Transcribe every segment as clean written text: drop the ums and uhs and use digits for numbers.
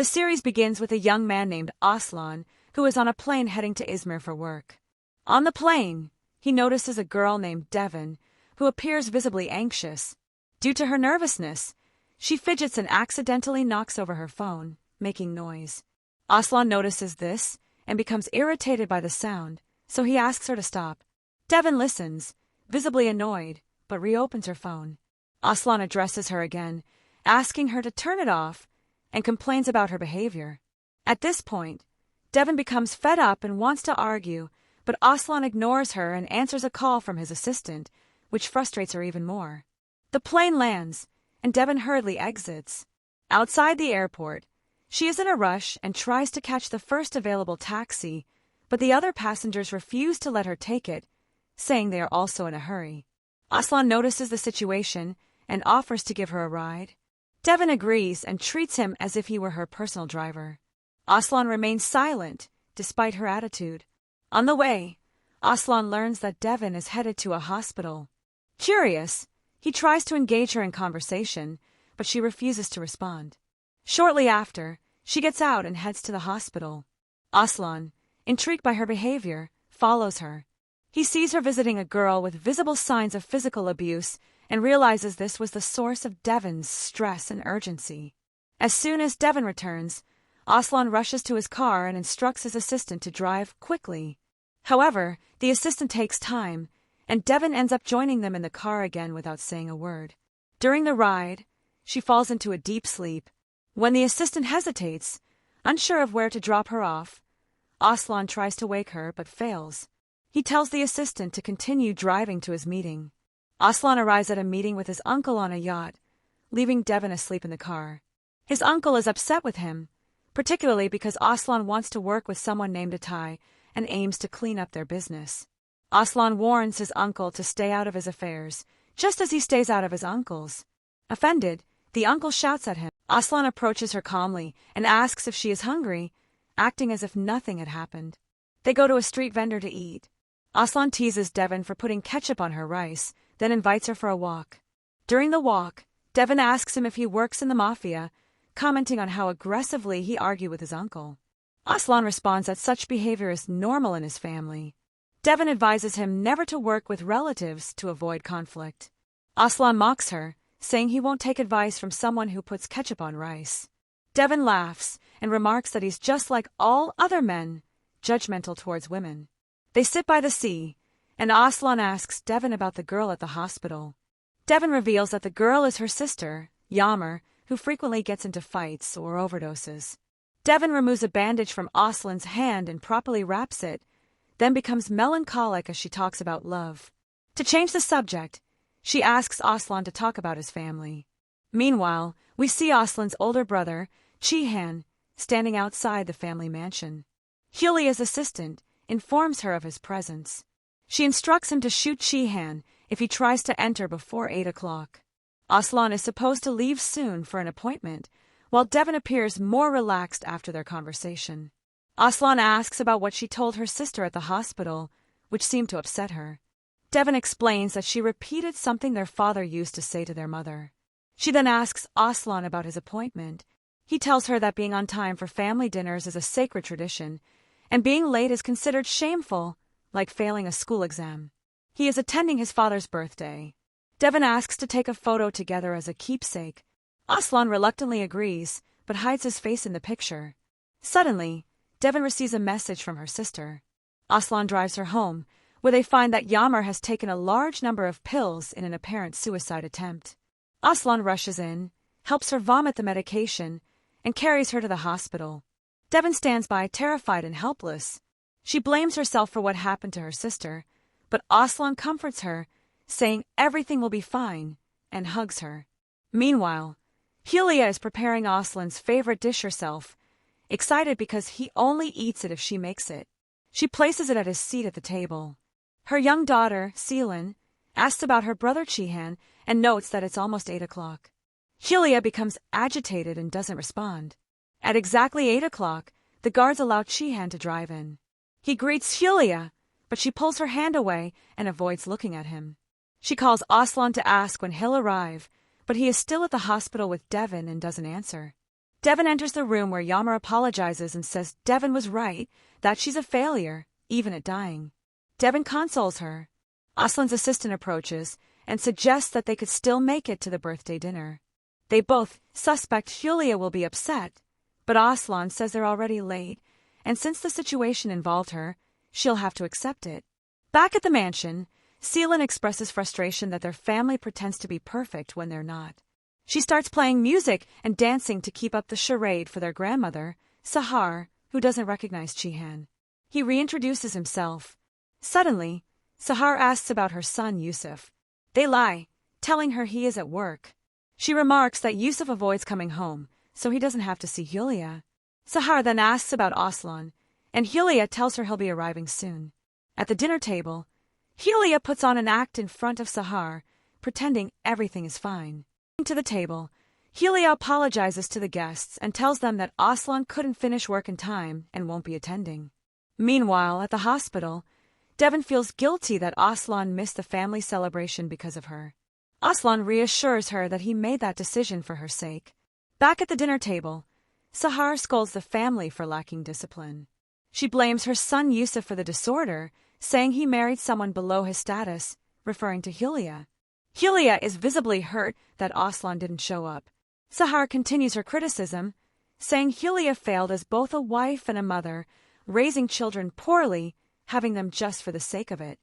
The series begins with a young man named Aslan, who is on a plane heading to Izmir for work. On the plane, he notices a girl named Devon, who appears visibly anxious. Due to her nervousness, she fidgets and accidentally knocks over her phone, making noise. Aslan notices this and becomes irritated by the sound, so he asks her to stop. Devon listens, visibly annoyed, but reopens her phone. Aslan addresses her again, asking her to turn it off, and complains about her behavior. At this point, Devon becomes fed up and wants to argue, but Aslan ignores her and answers a call from his assistant, which frustrates her even more. The plane lands, and Devon hurriedly exits. Outside the airport, she is in a rush and tries to catch the first available taxi, but the other passengers refuse to let her take it, saying they are also in a hurry. Aslan notices the situation and offers to give her a ride. Devon agrees and treats him as if he were her personal driver. Aslan remains silent, despite her attitude. On the way, Aslan learns that Devon is headed to a hospital. Curious, he tries to engage her in conversation, but she refuses to respond. Shortly after, she gets out and heads to the hospital. Aslan, intrigued by her behavior, follows her. He sees her visiting a girl with visible signs of physical abuse and realizes this was the source of Devon's stress and urgency. As soon as Devon returns, Aslan rushes to his car and instructs his assistant to drive quickly. However, the assistant takes time, and Devon ends up joining them in the car again without saying a word. During the ride, she falls into a deep sleep. When the assistant hesitates, unsure of where to drop her off, Aslan tries to wake her but fails. He tells the assistant to continue driving to his meeting. Aslan arrives at a meeting with his uncle on a yacht, leaving Devon asleep in the car. His uncle is upset with him, particularly because Aslan wants to work with someone named Atay and aims to clean up their business. Aslan warns his uncle to stay out of his affairs, just as he stays out of his uncle's. Offended, the uncle shouts at him. Aslan approaches her calmly and asks if she is hungry, acting as if nothing had happened. They go to a street vendor to eat. Aslan teases Devon for putting ketchup on her rice, then invites her for a walk. During the walk, Devon asks him if he works in the mafia, commenting on how aggressively he argued with his uncle. Aslan responds that such behavior is normal in his family. Devon advises him never to work with relatives to avoid conflict. Aslan mocks her, saying he won't take advice from someone who puts ketchup on rice. Devon laughs and remarks that he's just like all other men, judgmental towards women. They sit by the sea, and Aslan asks Devon about the girl at the hospital. Devon reveals that the girl is her sister, Yağmur, who frequently gets into fights or overdoses. Devon removes a bandage from Aslan's hand and properly wraps it, then becomes melancholic as she talks about love. To change the subject, she asks Aslan to talk about his family. Meanwhile, we see Aslan's older brother, Cihan, standing outside the family mansion. Julia's assistant informs her of his presence. She instructs him to shoot Cihan if he tries to enter before 8 o'clock. Aslan is supposed to leave soon for an appointment, while Devon appears more relaxed after their conversation. Aslan asks about what she told her sister at the hospital, which seemed to upset her. Devon explains that she repeated something their father used to say to their mother. She then asks Aslan about his appointment. He tells her that being on time for family dinners is a sacred tradition, and being late is considered shameful, like failing a school exam. He is attending his father's birthday. Devon asks to take a photo together as a keepsake. Aslan reluctantly agrees, but hides his face in the picture. Suddenly, Devon receives a message from her sister. Aslan drives her home, where they find that Yağmur has taken a large number of pills in an apparent suicide attempt. Aslan rushes in, helps her vomit the medication, and carries her to the hospital. Devon stands by, terrified and helpless. She blames herself for what happened to her sister, but Aslan comforts her, saying everything will be fine, and hugs her. Meanwhile, Julia is preparing Aslan's favorite dish herself, excited because he only eats it if she makes it. She places it at his seat at the table. Her young daughter, Selin, asks about her brother Cihan and notes that it's almost 8 o'clock. Julia becomes agitated and doesn't respond. At exactly 8 o'clock, the guards allow Cihan to drive in. He greets Julia, but she pulls her hand away and avoids looking at him. She calls Aslan to ask when he'll arrive, but he is still at the hospital with Devon and doesn't answer. Devin enters the room where Yamar apologizes and says Devin was right, that she's a failure, even at dying. Devin consoles her. Aslan's assistant approaches and suggests that they could still make it to the birthday dinner. They both suspect Julia will be upset, but Aslan says they're already late, and since the situation involved her, she'll have to accept it. Back at the mansion, Selin expresses frustration that their family pretends to be perfect when they're not. She starts playing music and dancing to keep up the charade for their grandmother, Sahar, who doesn't recognize Chihan. He reintroduces himself. Suddenly, Sahar asks about her son Yusuf. They lie, telling her he is at work. She remarks that Yusuf avoids coming home, so he doesn't have to see Julia. Sahar then asks about Aslan, and Julia tells her he'll be arriving soon. At the dinner table, Julia puts on an act in front of Sahar, pretending everything is fine. To the table, Julia apologizes to the guests and tells them that Aslan couldn't finish work in time and won't be attending. Meanwhile, at the hospital, Devin feels guilty that Aslan missed the family celebration because of her. Aslan reassures her that he made that decision for her sake. Back at the dinner table, Sahar scolds the family for lacking discipline. She blames her son Yusuf for the disorder, saying he married someone below his status, referring to Julia. Julia is visibly hurt that Aslan didn't show up. Sahar continues her criticism, saying Julia failed as both a wife and a mother, raising children poorly, having them just for the sake of it.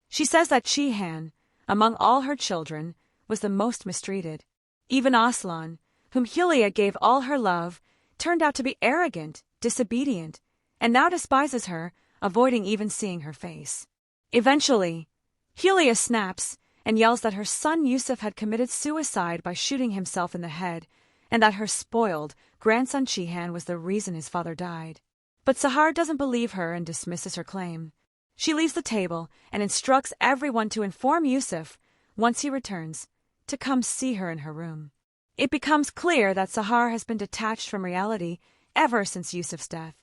She says that Chihan, among all her children, was the most mistreated. Even Aslan, whom Julia gave all her love, turned out to be arrogant, disobedient, and now despises her, avoiding even seeing her face. Eventually, Julia snaps and yells that her son Yusuf had committed suicide by shooting himself in the head, and that her spoiled grandson Chihan was the reason his father died. But Sahar doesn't believe her and dismisses her claim. She leaves the table and instructs everyone to inform Yusuf, once he returns, to come see her in her room. It becomes clear that Sahar has been detached from reality ever since Yusuf's death.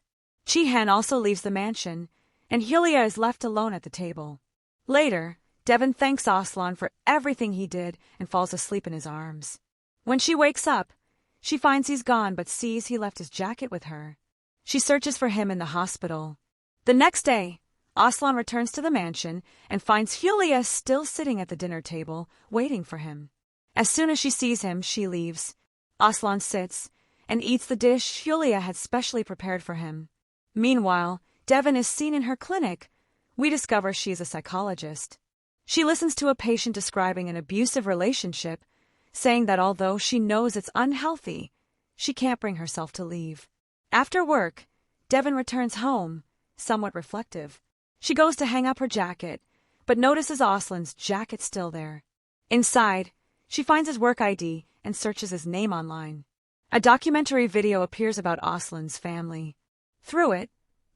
Chihan also leaves the mansion, and Julia is left alone at the table. Later, Devin thanks Aslan for everything he did and falls asleep in his arms. When she wakes up, she finds he's gone but sees he left his jacket with her. She searches for him in the hospital. The next day, Aslan returns to the mansion and finds Julia still sitting at the dinner table, waiting for him. As soon as she sees him, she leaves. Aslan sits and eats the dish Julia had specially prepared for him. Meanwhile, Devin is seen in her clinic. We discover she is a psychologist. She listens to a patient describing an abusive relationship, saying that although she knows it's unhealthy, she can't bring herself to leave. After work, Devin returns home, somewhat reflective. She goes to hang up her jacket, but notices Aslan's jacket still there. Inside, she finds his work ID and searches his name online. A documentary video appears about Aslan's family. Through it,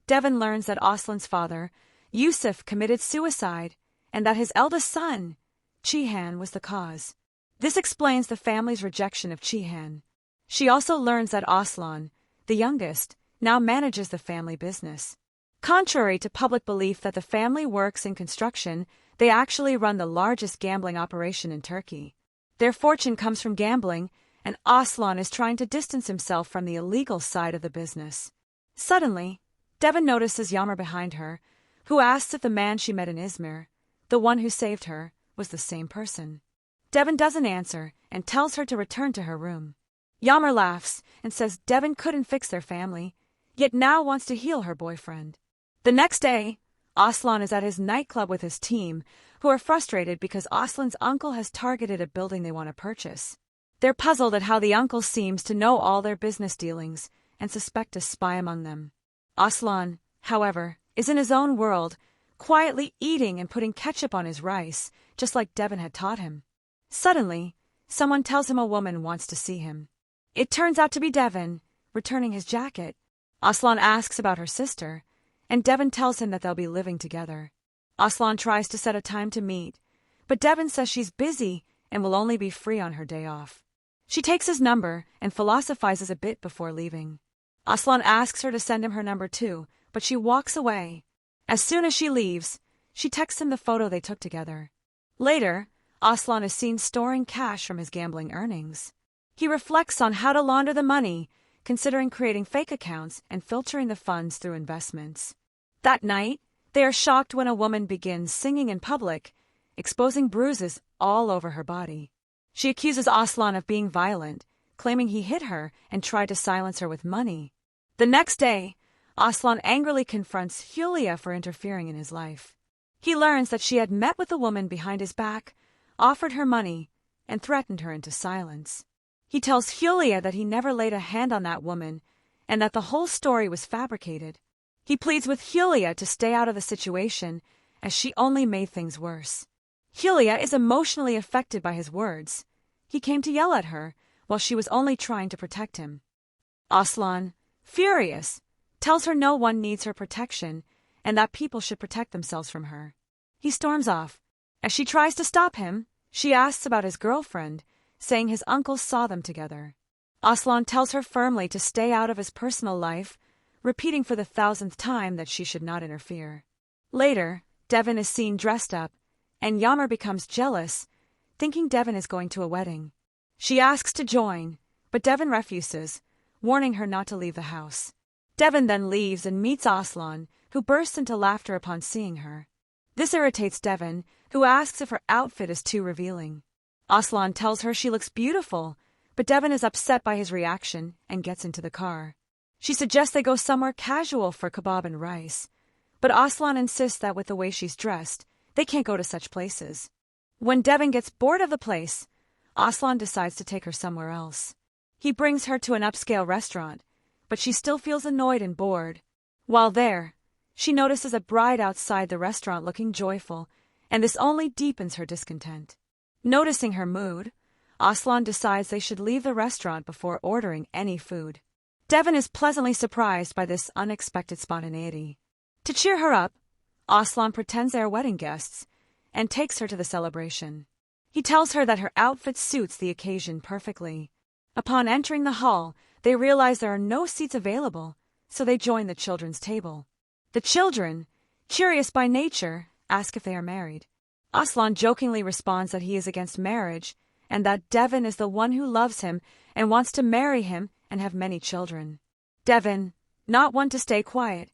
Devin learns that Aslan's father, Yusuf, committed suicide, and that his eldest son, Chihan, was the cause. This explains the family's rejection of Chihan. She also learns that Aslan, the youngest, now manages the family business. Contrary to public belief that the family works in construction, they actually run the largest gambling operation in Turkey. Their fortune comes from gambling, and Aslan is trying to distance himself from the illegal side of the business. Suddenly, Devin notices Yamar behind her, who asks if the man she met in Izmir, the one who saved her, was the same person. Devin doesn't answer and tells her to return to her room. Yamar laughs and says Devin couldn't fix their family, yet now wants to heal her boyfriend. The next day, Aslan is at his nightclub with his team, who are frustrated because Aslan's uncle has targeted a building they want to purchase. They're puzzled at how the uncle seems to know all their business dealings and suspect a spy among them. Aslan, however, is in his own world, quietly eating and putting ketchup on his rice, just like Devin had taught him. Suddenly, someone tells him a woman wants to see him. It turns out to be Devin, returning his jacket. Aslan asks about her sister, and Devin tells him that they'll be living together. Aslan tries to set a time to meet, but Devin says she's busy and will only be free on her day off. She takes his number and philosophizes a bit before leaving. Aslan asks her to send him her number too, but she walks away. As soon as she leaves, she texts him the photo they took together. Later, Aslan is seen storing cash from his gambling earnings. He reflects on how to launder the money, considering creating fake accounts and filtering the funds through investments. That night, they are shocked when a woman begins singing in public, exposing bruises all over her body. She accuses Aslan of being violent, claiming he hit her and tried to silence her with money. The next day, Aslan angrily confronts Julia for interfering in his life. He learns that she had met with a woman behind his back, offered her money, and threatened her into silence. He tells Julia that he never laid a hand on that woman and that the whole story was fabricated. He pleads with Julia to stay out of the situation, as she only made things worse. Julia is emotionally affected by his words. He came to yell at her, while she was only trying to protect him. Aslan, furious, tells her no one needs her protection and that people should protect themselves from her. He storms off. As she tries to stop him, she asks about his girlfriend, saying his uncle saw them together. Aslan tells her firmly to stay out of his personal life, repeating for the 1,000th time that she should not interfere. Later, Devin is seen dressed up, and Yammer becomes jealous, thinking Devin is going to a wedding. She asks to join, but Devin refuses, warning her not to leave the house. Devin then leaves and meets Aslan, who bursts into laughter upon seeing her. This irritates Devin, who asks if her outfit is too revealing. Aslan tells her she looks beautiful, but Devin is upset by his reaction and gets into the car. She suggests they go somewhere casual for kebab and rice, but Aslan insists that with the way she's dressed, they can't go to such places. When Devin gets bored of the place, Aslan decides to take her somewhere else. He brings her to an upscale restaurant, but she still feels annoyed and bored. While there, she notices a bride outside the restaurant looking joyful, and this only deepens her discontent. Noticing her mood, Aslan decides they should leave the restaurant before ordering any food. Devin is pleasantly surprised by this unexpected spontaneity. To cheer her up, Aslan pretends they are wedding guests and takes her to the celebration. He tells her that her outfit suits the occasion perfectly. Upon entering the hall, they realize there are no seats available, so they join the children's table. The children, curious by nature, ask if they are married. Aslan jokingly responds that he is against marriage and that Devin is the one who loves him and wants to marry him and have many children. Devin, not one to stay quiet,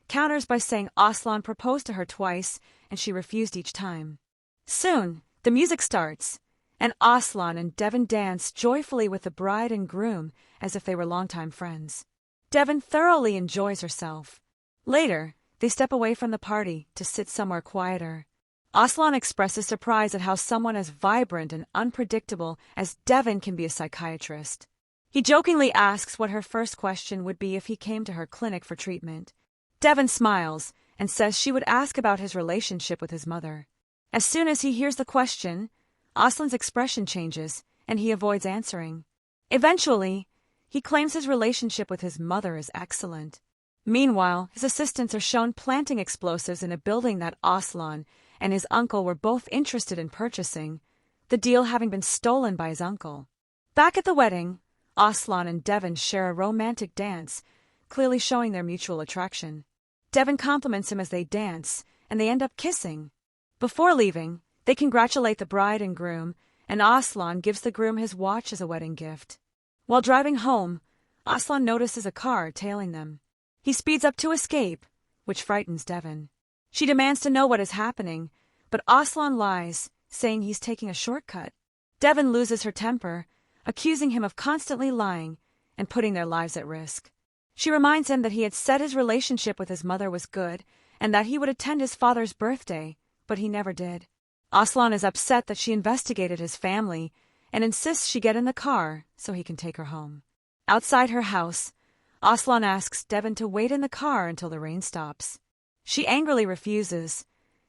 counters by saying Aslan proposed to her twice and she refused each time. Soon, the music starts, and Aslan and Devin dance joyfully with the bride and groom as if they were longtime friends. Devin thoroughly enjoys herself. Later, they step away from the party to sit somewhere quieter. Aslan expresses surprise at how someone as vibrant and unpredictable as Devin can be a psychiatrist. He jokingly asks what her first question would be if he came to her clinic for treatment. Devin smiles and says she would ask about his relationship with his mother. As soon as he hears the question, Aslan's expression changes and he avoids answering. Eventually, he claims his relationship with his mother is excellent. Meanwhile, his assistants are shown planting explosives in a building that Aslan and his uncle were both interested in purchasing, the deal having been stolen by his uncle. Back at the wedding, Aslan and Devin share a romantic dance, clearly showing their mutual attraction. Devin compliments him as they dance, and they end up kissing. Before leaving, they congratulate the bride and groom, and Aslan gives the groom his watch as a wedding gift. While driving home, Aslan notices a car tailing them. He speeds up to escape, which frightens Devin. She demands to know what is happening, but Aslan lies, saying he's taking a shortcut. Devin loses her temper, accusing him of constantly lying and putting their lives at risk. She reminds him that he had said his relationship with his mother was good and that he would attend his father's birthday, but he never did. Aslan is upset that she investigated his family and insists she get in the car so he can take her home. Outside her house, Aslan asks Devin to wait in the car until the rain stops. She angrily refuses,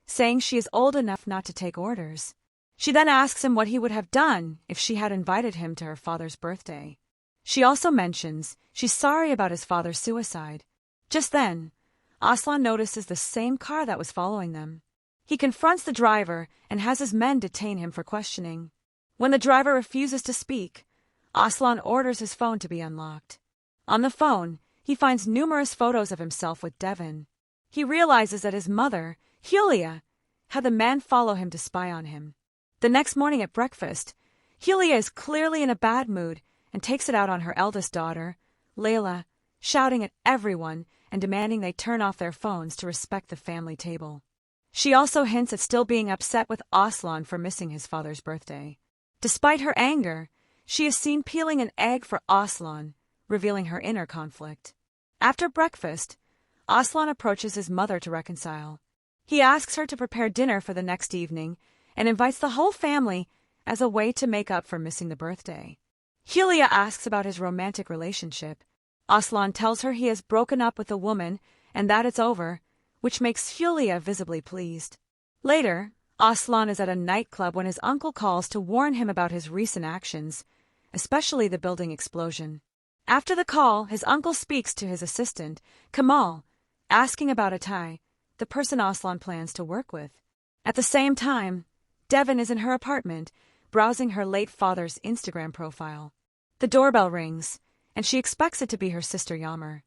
saying she is old enough not to take orders. She then asks him what he would have done if she had invited him to her father's birthday. She also mentions she's sorry about his father's suicide. Just then, Aslan notices the same car that was following them. He confronts the driver and has his men detain him for questioning. When the driver refuses to speak, Aslan orders his phone to be unlocked. On the phone, he finds numerous photos of himself with Devin. He realizes that his mother, Julia, had the man follow him to spy on him. The next morning at breakfast, Julia is clearly in a bad mood and takes it out on her eldest daughter, Layla, shouting at everyone and demanding they turn off their phones to respect the family table. She also hints at still being upset with Aslan for missing his father's birthday. Despite her anger, she is seen peeling an egg for Aslan, revealing her inner conflict. After breakfast, Aslan approaches his mother to reconcile. He asks her to prepare dinner for the next evening and invites the whole family as a way to make up for missing the birthday. Julia asks about his romantic relationship. Aslan tells her he has broken up with a woman and that it's over, which makes Julia visibly pleased. Later, Aslan is at a nightclub when his uncle calls to warn him about his recent actions, especially the building explosion. After the call, his uncle speaks to his assistant, Kamal, asking about Atay, the person Aslan plans to work with. At the same time, Devin is in her apartment, browsing her late father's Instagram profile. The doorbell rings, and she expects it to be her sister Yammer.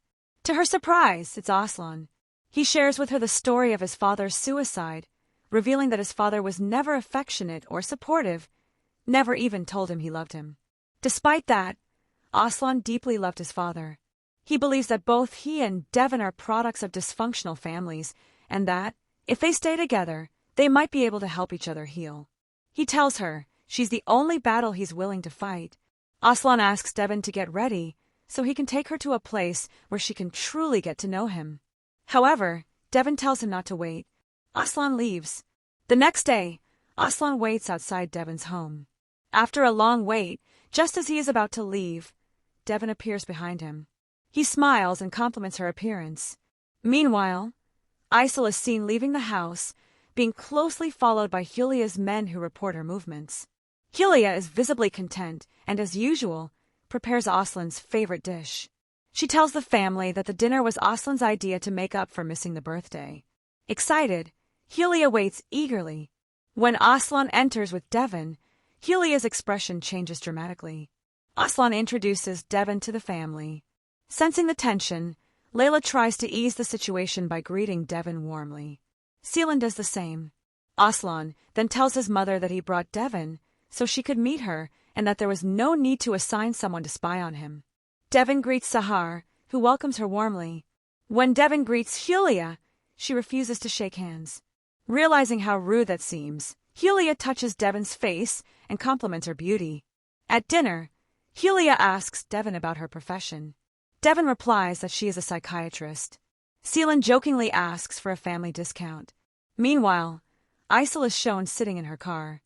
To her surprise, it's Aslan. He shares with her the story of his father's suicide, revealing that his father was never affectionate or supportive, never even told him he loved him. Despite that, Aslan deeply loved his father. He believes that both he and Devin are products of dysfunctional families, and that, if they stay together, they might be able to help each other heal. He tells her she's the only battle he's willing to fight. Aslan asks Devin to get ready so he can take her to a place where she can truly get to know him. However, Devin tells him not to wait. Aslan leaves. The next day, Aslan waits outside Devin's home. After a long wait, just as he is about to leave, Devin appears behind him. He smiles and compliments her appearance. Meanwhile, Isel is seen leaving the house, being closely followed by Julia's men who report her movements. Julia is visibly content and, as usual, prepares Aslan's favorite dish. She tells the family that the dinner was Aslan's idea to make up for missing the birthday. Excited, Julia waits eagerly. When Aslan enters with Devin, Julia's expression changes dramatically. Aslan introduces Devin to the family. Sensing the tension, Layla tries to ease the situation by greeting Devin warmly. Seelan does the same. Aslan then tells his mother that he brought Devin so she could meet her and that there was no need to assign someone to spy on him. Devin greets Sahar, who welcomes her warmly. When Devin greets Julia, she refuses to shake hands. Realizing how rude that seems, Julia touches Devin's face and compliments her beauty. At dinner, Julia asks Devin about her profession. Devin replies that she is a psychiatrist. Seelan jokingly asks for a family discount. Meanwhile, Isel is shown sitting in her car.